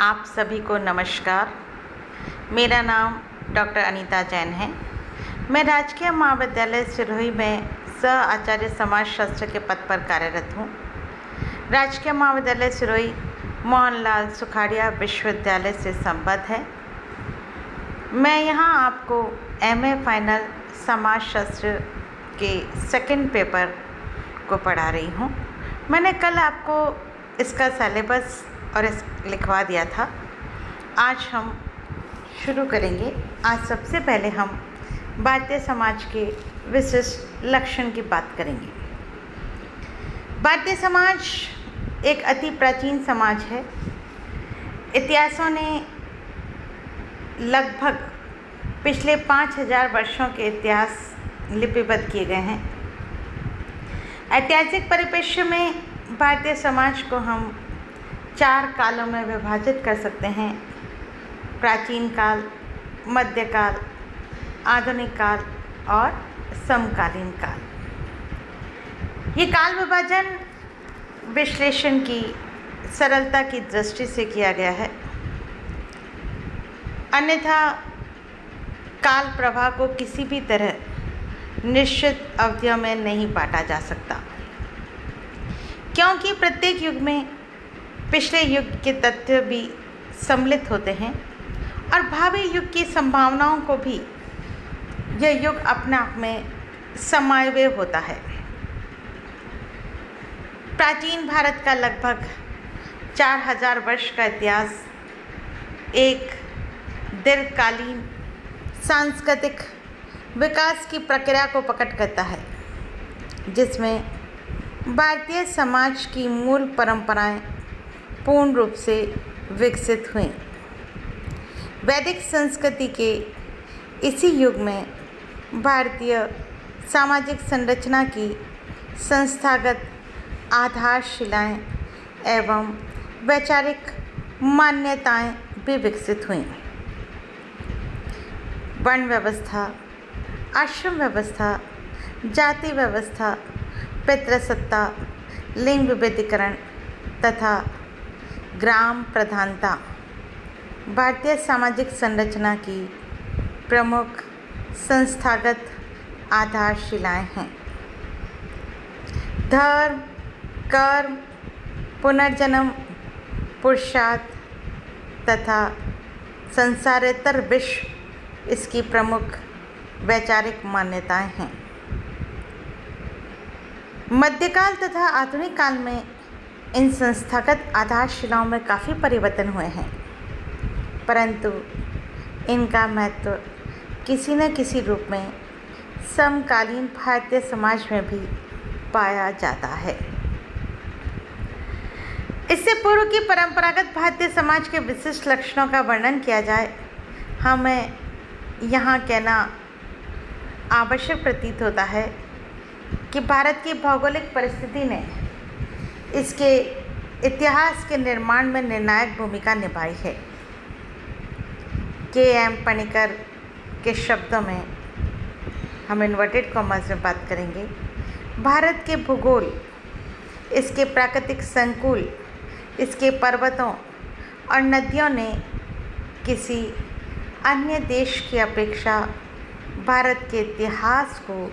आप सभी को नमस्कार। मेरा नाम डॉक्टर अनीता जैन है। मैं राजकीय महाविद्यालय सिरोही में सह आचार्य समाजशास्त्र के पद पर कार्यरत हूँ। राजकीय महाविद्यालय सिरोही मोहनलाल सुखाड़िया विश्वविद्यालय से संबद्ध है। मैं यहाँ आपको एमए फाइनल समाजशास्त्र के सेकंड पेपर को पढ़ा रही हूँ। मैंने कल आपको इसका सिलेबस और लिखवा दिया था। आज हम शुरू करेंगे। आज सबसे पहले हम भारतीय समाज के विशिष्ट लक्षण की बात करेंगे। भारतीय समाज एक अति प्राचीन समाज है। इतिहासों ने लगभग पिछले 5000 वर्षों के इतिहास लिपिबद्ध किए गए हैं। ऐतिहासिक परिप्रेक्ष्य में भारतीय समाज को हम 4 कालों में विभाजित कर सकते हैं: प्राचीन काल, मध्यकाल, आधुनिक काल और समकालीन काल। ये काल विभाजन विश्लेषण की सरलता की दृष्टि से किया गया है, अन्यथा काल प्रवाह को किसी भी तरह निश्चित अवधियों में नहीं बांटा जा सकता, क्योंकि प्रत्येक युग में पिछले युग के तथ्य भी सम्मिलित होते हैं और भावी युग की संभावनाओं को भी यह युग अपने आप में समाये होता है। प्राचीन भारत का लगभग 4000 वर्ष का इतिहास एक दीर्घकालीन सांस्कृतिक विकास की प्रक्रिया को प्रकट करता है, जिसमें भारतीय समाज की मूल परंपराएं पूर्ण रूप से विकसित हुई। वैदिक संस्कृति के इसी युग में भारतीय सामाजिक संरचना की संस्थागत आधारशिलाएं एवं वैचारिक मान्यताएं भी विकसित हुईं। वर्ण व्यवस्था, आश्रम व्यवस्था, जाति व्यवस्था, पितृसत्ता, लिंग विभेदीकरण तथा ग्राम प्रधानता भारतीय सामाजिक संरचना की प्रमुख संस्थागत आधारशिलाएं हैं। धर्म, कर्म, पुनर्जन्म, पुरुषार्थ तथा संसारेतर विश्व इसकी प्रमुख वैचारिक मान्यताएं हैं। मध्यकाल तथा आधुनिक काल में इन संस्थागत आधारशिलाओं में काफ़ी परिवर्तन हुए हैं, परंतु इनका महत्व किसी न किसी रूप में समकालीन भारतीय समाज में भी पाया जाता है। इससे पूर्व की परंपरागत भारतीय समाज के विशिष्ट लक्षणों का वर्णन किया जाए, हमें यहाँ कहना आवश्यक प्रतीत होता है कि भारत की भौगोलिक परिस्थिति ने इसके इतिहास के निर्माण में निर्णायक भूमिका निभाई है। के.एम. पनिकर के शब्दों में हम इन्वर्टेड कॉमर्स में बात करेंगे, भारत के भूगोल, इसके प्राकृतिक संकुल, इसके पर्वतों और नदियों ने किसी अन्य देश की अपेक्षा भारत के इतिहास को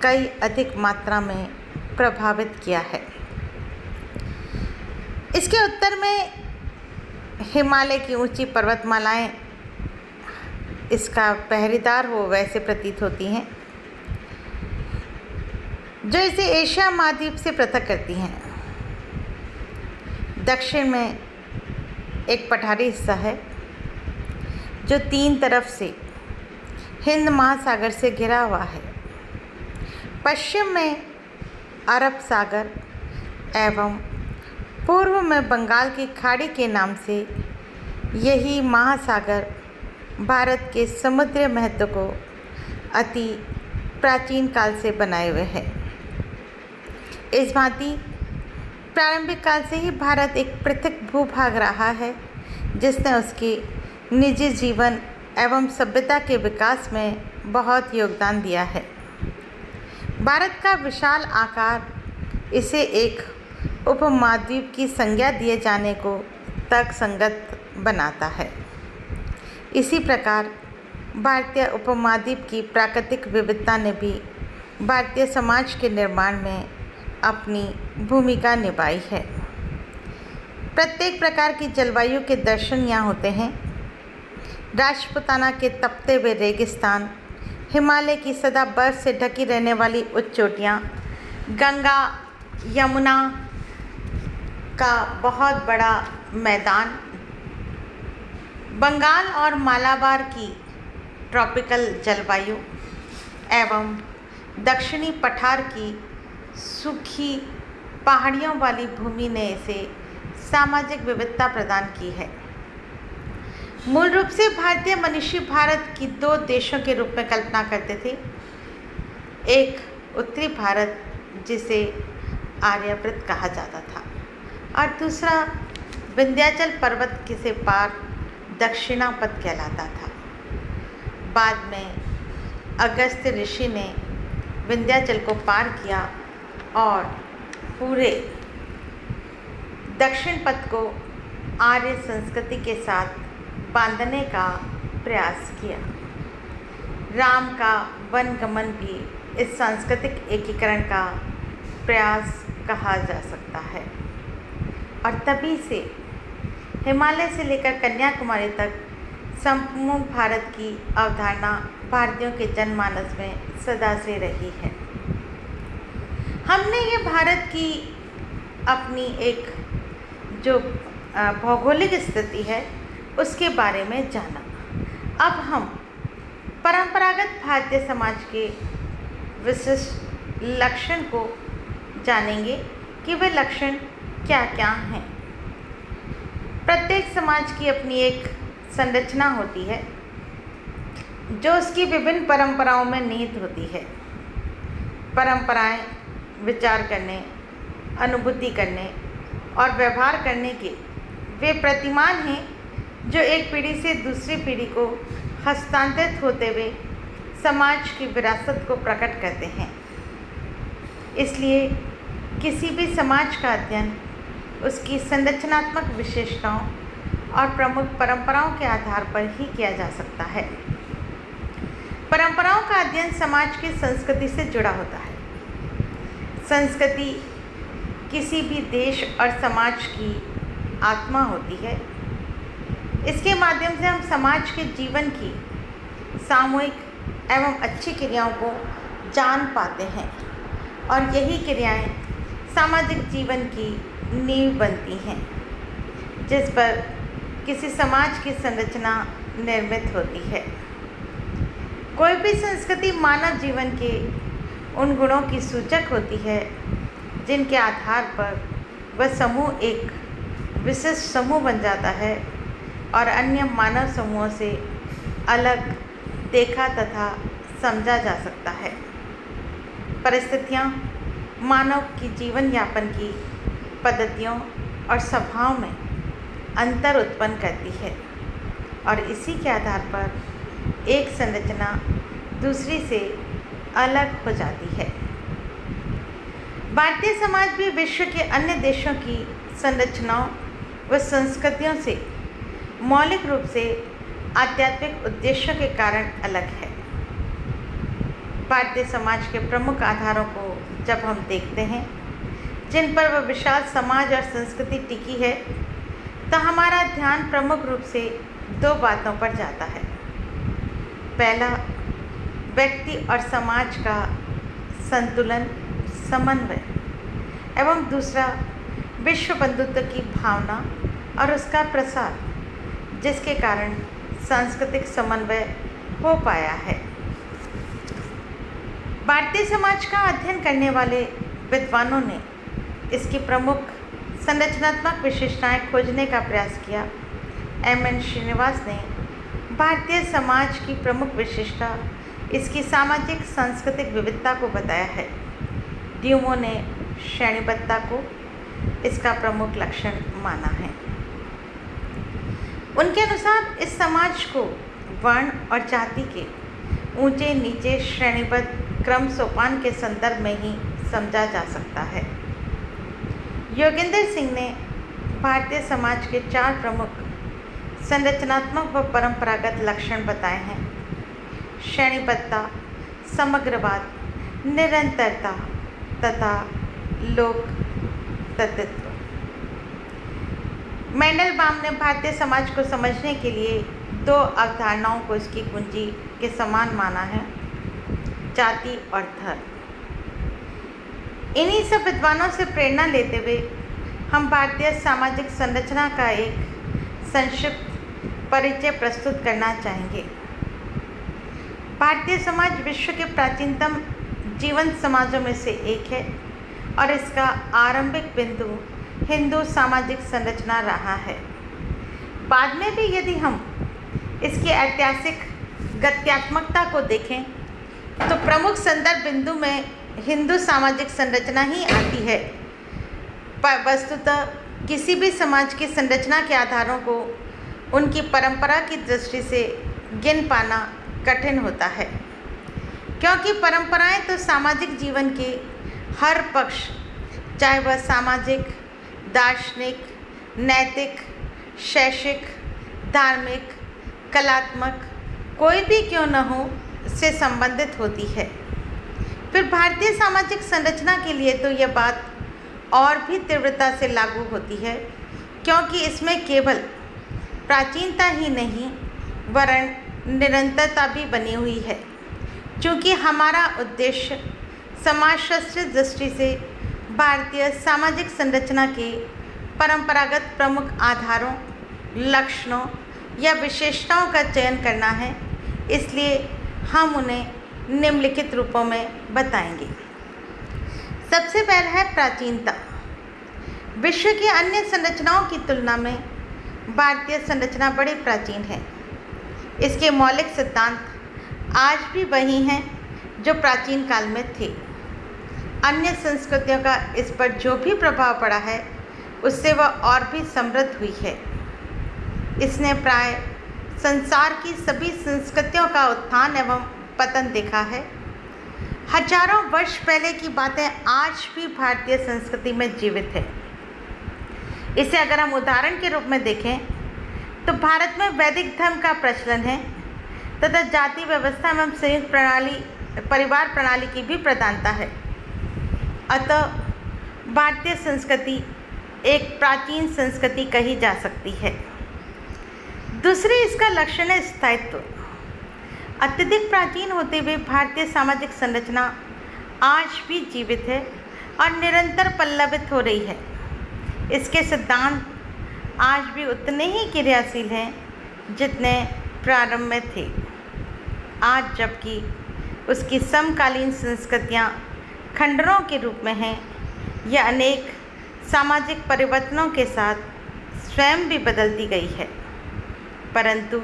कई अधिक मात्रा में प्रभावित किया है। इसके उत्तर में हिमालय की ऊंची पर्वतमालाएं इसका पहरेदार हो वैसे प्रतीत होती हैं, जो इसे एशिया महाद्वीप से पृथक करती हैं। दक्षिण में एक पठारी हिस्सा है जो 3 तरफ से हिंद महासागर से घिरा हुआ है। पश्चिम में अरब सागर एवं पूर्व में बंगाल की खाड़ी के नाम से यही महासागर भारत के समुद्री महत्व को अति प्राचीन काल से बनाए हुए है। इस भांति प्रारंभिक काल से ही भारत एक पृथक भूभाग रहा है, जिसने उसके निजी जीवन एवं सभ्यता के विकास में बहुत योगदान दिया है। भारत का विशाल आकार इसे एक उपमहाद्वीप की संज्ञा दिए जाने को तर्कसंगत बनाता है। इसी प्रकार भारतीय उपमहाद्वीप की प्राकृतिक विविधता ने भी भारतीय समाज के निर्माण में अपनी भूमिका निभाई है। प्रत्येक प्रकार की जलवायु के दर्शन यहाँ होते हैं। राजपूताना के तपते हुए रेगिस्तान, हिमालय की सदा बर्फ से ढकी रहने वाली उच्च चोटियाँ, गंगा यमुना का बहुत बड़ा मैदान, बंगाल और मालाबार की ट्रॉपिकल जलवायु एवं दक्षिणी पठार की सूखी पहाड़ियों वाली भूमि ने इसे सामाजिक विविधता प्रदान की है। मूल रूप से भारतीय मनुष्य भारत की दो देशों के रूप में कल्पना करते थे। एक उत्तरी भारत जिसे आर्यावर्त कहा जाता था और दूसरा विंध्याचल पर्वत के से पार दक्षिणापथ कहलाता था। बाद में अगस्त्य ऋषि ने विंध्याचल को पार किया और पूरे दक्षिण पथ को आर्य संस्कृति के साथ बांधने का प्रयास किया। राम का वन गमन भी इस सांस्कृतिक एकीकरण का प्रयास कहा जा सकता है और तभी से हिमालय से लेकर कन्याकुमारी तक संपूर्ण भारत की अवधारणा भारतीयों के जनमानस में सदा से रही है। हमने ये भारत की अपनी एक जो भौगोलिक स्थिति है उसके बारे में जाना। अब हम परंपरागत भारतीय समाज के विशिष्ट लक्षण को जानेंगे कि वे लक्षण क्या क्या हैं। प्रत्येक समाज की अपनी एक संरचना होती है जो उसकी विभिन्न परंपराओं में निहित होती है। परंपराएं विचार करने, अनुभूति करने और व्यवहार करने के वे प्रतिमान हैं जो एक पीढ़ी से दूसरी पीढ़ी को हस्तांतरित होते हुए समाज की विरासत को प्रकट करते हैं। इसलिए किसी भी समाज का अध्ययन उसकी संरचनात्मक विशेषताओं और प्रमुख परंपराओं के आधार पर ही किया जा सकता है। परंपराओं का अध्ययन समाज की संस्कृति से जुड़ा होता है। संस्कृति किसी भी देश और समाज की आत्मा होती है। इसके माध्यम से हम समाज के जीवन की सामूहिक एवं अच्छी क्रियाओं को जान पाते हैं और यही क्रियाएं सामाजिक जीवन की नींव बनती हैं जिस पर किसी समाज की संरचना निर्मित होती है। कोई भी संस्कृति मानव जीवन के उन गुणों की सूचक होती है जिनके आधार पर वह समूह एक विशिष्ट समूह बन जाता है और अन्य मानव समूहों से अलग देखा तथा समझा जा सकता है। परिस्थितियाँ मानव की जीवन यापन की पद्धतियों और स्वभाव में अंतर उत्पन्न करती है और इसी के आधार पर एक संरचना दूसरी से अलग हो जाती है। भारतीय समाज भी विश्व के अन्य देशों की संरचनाओं व संस्कृतियों से मौलिक रूप से आध्यात्मिक उद्देश्यों के कारण अलग है। भारतीय समाज के प्रमुख आधारों को जब हम देखते हैं जिन पर वह विशाल समाज और संस्कृति टिकी है तो हमारा ध्यान प्रमुख रूप से दो बातों पर जाता है। पहला, व्यक्ति और समाज का संतुलन, समन्वय एवं दूसरा, विश्व बंधुत्व की भावना और उसका प्रसार जिसके कारण सांस्कृतिक समन्वय हो पाया है। भारतीय समाज का अध्ययन करने वाले विद्वानों ने इसकी प्रमुख संरचनात्मक विशेषताएं खोजने का प्रयास किया। एम.एन. श्रीनिवास ने भारतीय समाज की प्रमुख विशेषता इसकी सामाजिक सांस्कृतिक विविधता को बताया है। ड्यूमो ने श्रेणीबद्धता को इसका प्रमुख लक्षण माना है। उनके अनुसार इस समाज को वर्ण और जाति के ऊंचे नीचे श्रेणीबद्ध क्रम सोपान के संदर्भ में ही समझा जा सकता है। योगेंद्र सिंह ने भारतीय समाज के 4 प्रमुख संरचनात्मक व परंपरागत लक्षण बताए हैं। श्रेणीबद्धता, समग्रवाद, निरंतरता तथा लोक तत्व। मेंडलबाम ने भारतीय समाज को समझने के लिए दो अवधारणाओं को इसकी कुंजी के समान माना है, जाति और धर्म। इन्हीं सब विद्वानों से प्रेरणा लेते हुए हम भारतीय सामाजिक संरचना का एक संक्षिप्त परिचय प्रस्तुत करना चाहेंगे। भारतीय समाज विश्व के प्राचीनतम जीवंत समाजों में से एक है और इसका आरंभिक बिंदु हिंदू सामाजिक संरचना रहा है। बाद में भी यदि हम इसकी ऐतिहासिक गत्यात्मकता को देखें तो प्रमुख संदर्भ बिंदु में हिंदू सामाजिक संरचना ही आती है। पर वस्तुतः किसी भी समाज की संरचना के आधारों को उनकी परंपरा की दृष्टि से गिन पाना कठिन होता है, क्योंकि परंपराएं तो सामाजिक जीवन के हर पक्ष, चाहे वह सामाजिक, दार्शनिक, नैतिक, शैक्षिक, धार्मिक, कलात्मक, कोई भी क्यों न हो, से संबंधित होती है। फिर भारतीय सामाजिक संरचना के लिए तो यह बात और भी तीव्रता से लागू होती है, क्योंकि इसमें केवल प्राचीनता ही नहीं वरन निरंतरता भी बनी हुई है। चूँकि हमारा उद्देश्य समाजशास्त्रीय दृष्टि से भारतीय सामाजिक संरचना के परंपरागत प्रमुख आधारों, लक्षणों या विशेषताओं का चयन करना है, इसलिए हम उन्हें निम्नलिखित रूपों में बताएंगे। सबसे पहला है प्राचीनता। विश्व की अन्य संरचनाओं की तुलना में भारतीय संरचना बड़ी प्राचीन है। इसके मौलिक सिद्धांत आज भी वही हैं जो प्राचीन काल में थे। अन्य संस्कृतियों का इस पर जो भी प्रभाव पड़ा है उससे वह और भी समृद्ध हुई है। इसने प्राय संसार की सभी संस्कृतियों का उत्थान एवं पतन देखा है। हजारों वर्ष पहले की बातें आज भी भारतीय संस्कृति में जीवित है। इसे अगर हम उदाहरण के रूप में देखें तो भारत में वैदिक धर्म का प्रचलन है तथा जाति व्यवस्था एवं संयुक्त परिवार प्रणाली की भी प्रधानता है। अतः भारतीय संस्कृति एक प्राचीन संस्कृति कही जा सकती है। दूसरी इसका लक्षण है स्थायित्व। अत्यधिक प्राचीन होते हुए भारतीय सामाजिक संरचना आज भी जीवित है और निरंतर पल्लवित हो रही है। इसके सिद्धांत आज भी उतने ही क्रियाशील हैं जितने प्रारंभ में थे। आज जबकि उसकी समकालीन संस्कृतियाँ खंडरों के रूप में हैं, यह अनेक सामाजिक परिवर्तनों के साथ स्वयं भी बदलती गई है, परंतु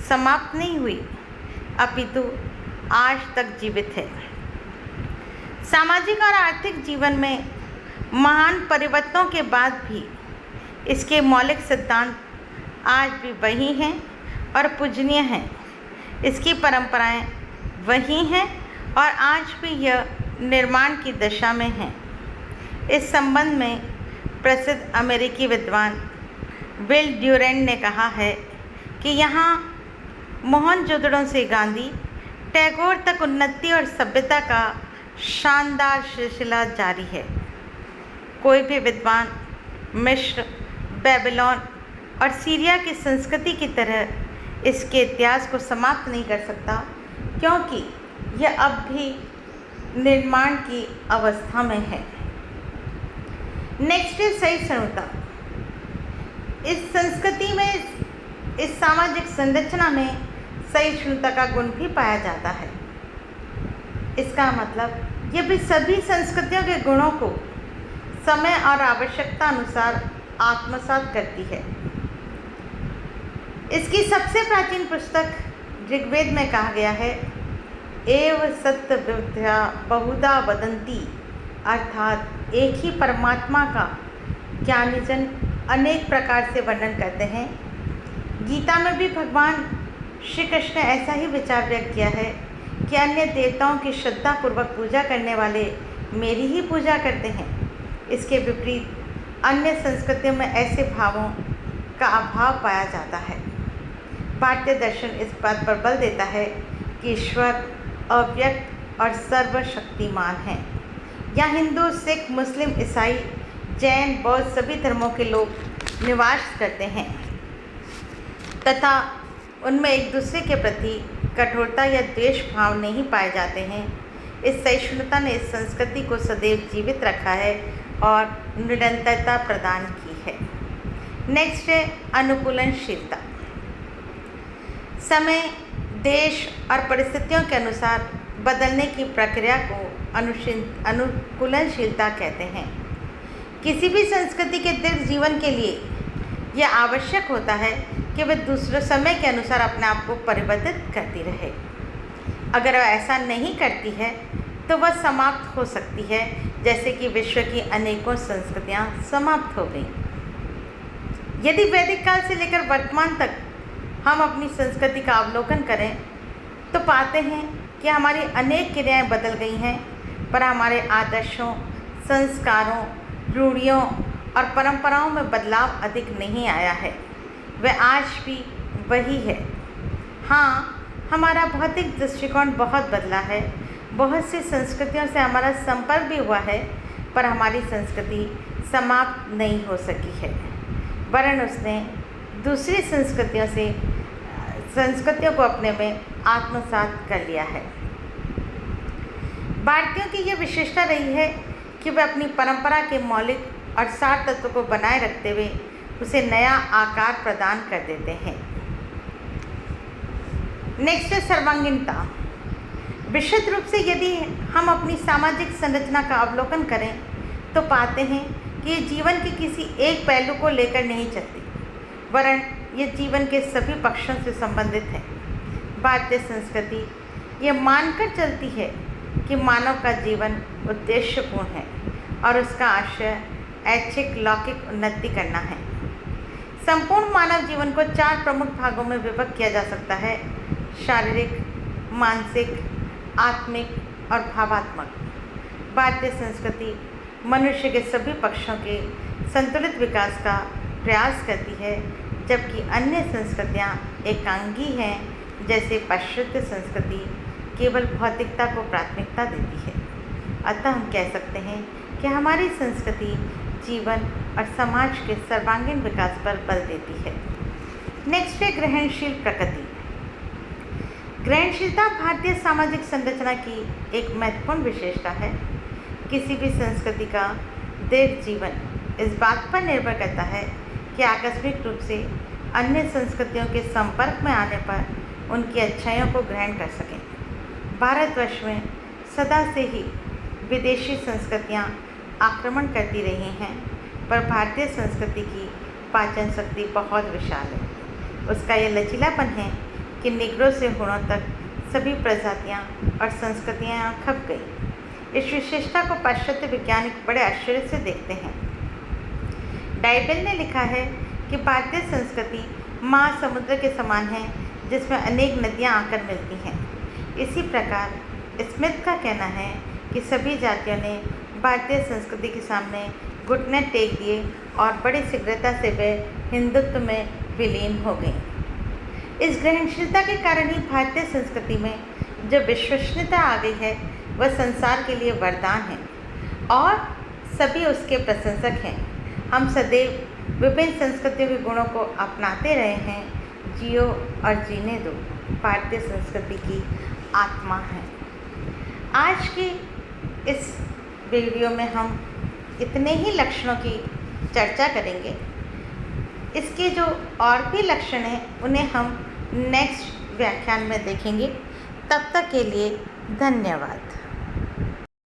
समाप्त नहीं हुई, अपितु आज तक जीवित है। सामाजिक और आर्थिक जीवन में महान परिवर्तनों के बाद भी इसके मौलिक सिद्धांत आज भी वही हैं और पूजनीय हैं। इसकी परंपराएं वही हैं और आज भी यह निर्माण की दशा में हैं। इस संबंध में प्रसिद्ध अमेरिकी विद्वान विल ड्यूरेंट ने कहा है कि यहाँ मोहनजोदड़ो से गांधी, टैगोर तक उन्नति और सभ्यता का शानदार सिलसिला जारी है। कोई भी विद्वान मिस्र, बेबीलोन और सीरिया की संस्कृति की तरह इसके इतिहास को समाप्त नहीं कर सकता, क्योंकि यह अब भी निर्माण की अवस्था में है। नेक्स्ट है सहिष्णुता। इस संस्कृति में, इस सामाजिक संरचना में सहिष्णुता का गुण भी पाया जाता है। इसका मतलब यह भी सभी संस्कृतियों के गुणों को समय और आवश्यकता अनुसार आत्मसात करती है। इसकी सबसे प्राचीन पुस्तक ऋग्वेद में कहा गया है, एव सत्य विद्या बहुधा वदंती, अर्थात एक ही परमात्मा का ज्ञानीजन अनेक प्रकार से वर्णन करते हैं। गीता में भी भगवान श्री कृष्ण ने ऐसा ही विचार व्यक्त किया है कि अन्य देवताओं की श्रद्धापूर्वक पूजा करने वाले मेरी ही पूजा करते हैं। इसके विपरीत अन्य संस्कृतियों में ऐसे भावों का अभाव पाया जाता है। भारतीय दर्शन इस बात पर बल देता है कि ईश्वर अव्यक्त और सर्वशक्तिमान है। यहाँ हिंदू, सिख, मुस्लिम, ईसाई, जैन, बौद्ध सभी धर्मों के लोग निवास करते हैं तथा उनमें एक दूसरे के प्रति कठोरता या द्वेष भाव नहीं पाए जाते हैं। इस सहिष्णुता ने इस संस्कृति को सदैव जीवित रखा है और निरंतरता प्रदान की है। नेक्स्ट है अनुकूलनशीलता। समय, देश और परिस्थितियों के अनुसार बदलने की प्रक्रिया को अनुकूलनशीलता कहते हैं। किसी भी संस्कृति के दीर्घ जीवन के लिए यह आवश्यक होता है कि वह दूसरे समय के अनुसार अपने आप को परिवर्तित करती रहे। अगर वह ऐसा नहीं करती है तो वह समाप्त हो सकती है, जैसे कि विश्व की अनेकों संस्कृतियां समाप्त हो गईं। यदि वैदिक काल से लेकर वर्तमान तक हम अपनी संस्कृति का अवलोकन करें तो पाते हैं कि हमारी अनेक क्रियाएं बदल गई हैं, पर हमारे आदर्शों, संस्कारों, रूढ़ियों और परंपराओं में बदलाव अधिक नहीं आया है। वह आज भी वही है। हाँ, हमारा भौतिक दृष्टिकोण बहुत बदला है। बहुत सी संस्कृतियों से हमारा संपर्क भी हुआ है, पर हमारी संस्कृति समाप्त नहीं हो सकी है, वरन उसने दूसरी संस्कृतियों को अपने में आत्मसात कर लिया है। भारतीयों की यह विशेषता रही है कि वे अपनी परंपरा के मौलिक और सार तत्व को बनाए रखते हुए उसे नया आकार प्रदान कर देते हैं। नेक्स्ट है सर्वांगीणता। विशुद्ध रूप से यदि हम अपनी सामाजिक संरचना का अवलोकन करें तो पाते हैं कि ये जीवन के किसी एक पहलू को लेकर नहीं चलती, वरन ये जीवन के सभी पक्षों से संबंधित है। भारतीय संस्कृति ये मानकर चलती है कि मानव का जीवन उद्देश्यपूर्ण है और उसका आशय ऐच्छिक लौकिक उन्नति करना है। संपूर्ण मानव जीवन को 4 प्रमुख भागों में विभक्त किया जा सकता है: शारीरिक, मानसिक, आत्मिक और भावात्मक। भारतीय संस्कृति मनुष्य के सभी पक्षों के संतुलित विकास का प्रयास करती है, जबकि अन्य संस्कृतियाँ एकांगी हैं, जैसे पाश्चात्य संस्कृति केवल भौतिकता को प्राथमिकता देती है। अतः हम कह सकते हैं कि हमारी संस्कृति जीवन और समाज के सर्वांगीण विकास पर बल देती है। नेक्स्ट है ग्रहणशील प्रकृति। ग्रहणशीलता भारतीय सामाजिक संरचना की एक महत्वपूर्ण विशेषता है। किसी भी संस्कृति का दीर्घ जीवन इस बात पर निर्भर करता है कि आकस्मिक रूप से अन्य संस्कृतियों के संपर्क में आने पर उनकी अच्छाइयों को ग्रहण कर सकें। भारतवर्ष में सदा से ही विदेशी संस्कृतियाँ आक्रमण करती रही हैं, पर भारतीय संस्कृति की पाचन शक्ति बहुत विशाल है। उसका यह लचीलापन है कि निग्रो से हुणों तक सभी प्रजातियाँ और संस्कृतियाँ खप गई। इस विशेषता को पाश्चात्य वैज्ञानिक बड़े आश्चर्य से देखते हैं। डाइबेल ने लिखा है कि भारतीय संस्कृति महासमुद्र के समान है, जिसमें अनेक नदियाँ आकर मिलती हैं। इसी प्रकार स्मिथ का कहना है कि सभी जातियों ने भारतीय संस्कृति के सामने घुटने टेक दिए और बड़ी शीघ्रता से वे हिंदुत्व में विलीन हो गई। इस ग्रहणशीलता के कारण ही भारतीय संस्कृति में जो विश्वसनीयता आ गई है वह संसार के लिए वरदान है और सभी उसके प्रशंसक हैं। हम सदैव विभिन्न संस्कृतियों के गुणों को अपनाते रहे हैं। जियो और जीने दो भारतीय संस्कृति की आत्मा है। आज की इस वीडियो में हम इतने ही लक्षणों की चर्चा करेंगे। इसके जो और भी लक्षण हैं उन्हें हम नेक्स्ट व्याख्यान में देखेंगे। तब तक के लिए धन्यवाद।